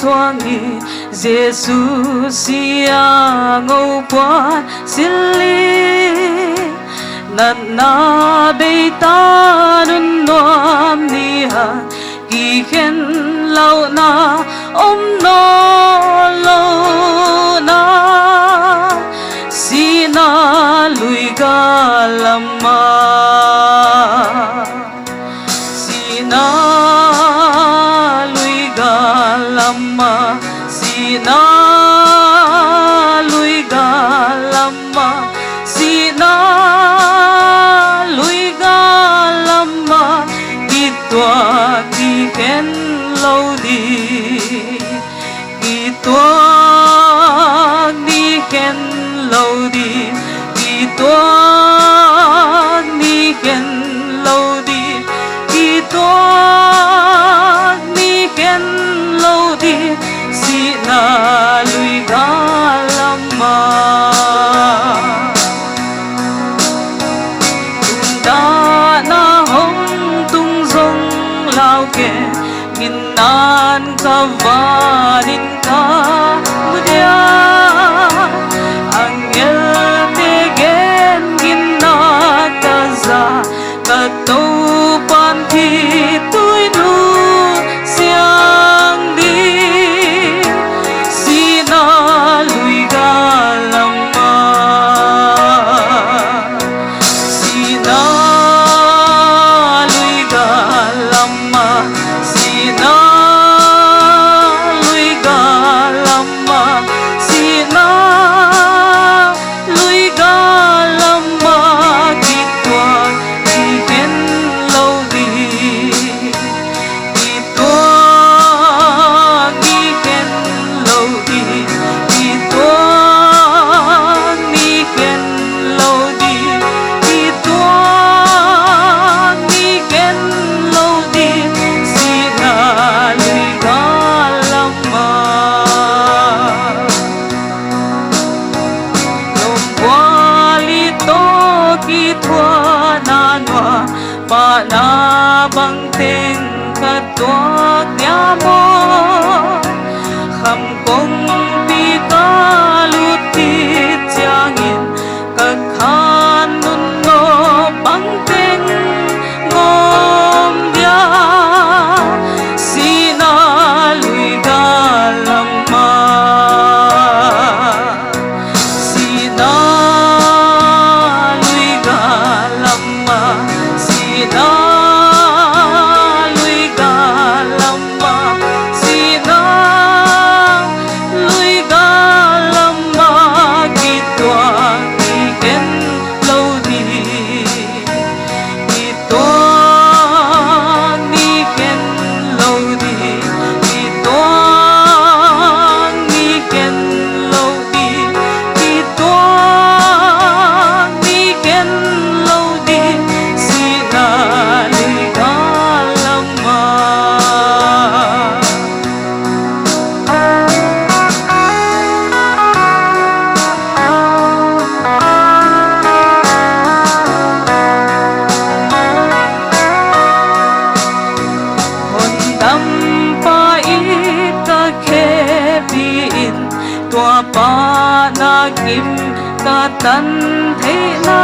thoáng nghi Giêsu sia ngâu quan silly nat na be ta nun nuam ni ha kỳ khen lâu na no lâu na si na lui ga lama si na lui ga lama si na lui ga lama si na lui ga lama ki tua ki khen lâu đi ki tua đi khen lâu đi ki tua đi khen lâu đi ki tua đi khen lâu đi si na lui ga lama ta na hong tung rong lao ke nghìn nan ka vanin ka mudia angel te gen gin na ka za ka to pan thi tui nu siang đi si na lui ga lama si na lui ga lama si na lui ga lama si na lui ga lama ki tua ki khen lâu đi ki tua ki khen lâu đi ki tua ki khen lâu đi ki tua ki khen lâu đi si na lui ga lama lom qua li to ki thua na noa pa na bang teng ka tuak nya mo kham kong pi ka lut ti chiang in ka khan nun no bang teng ngom dia si na lui ga lama si na lui ga lama si na lui ga lama si na lui ga lama ki tua ki khen lâu đi ki tua ki khen lâu đi ki tua ki khen lâu đi ki tua ki khen lâu đi si na lui ga lama hồn đắm pa ít ka khe pi in tua pa na kim ka tan thế na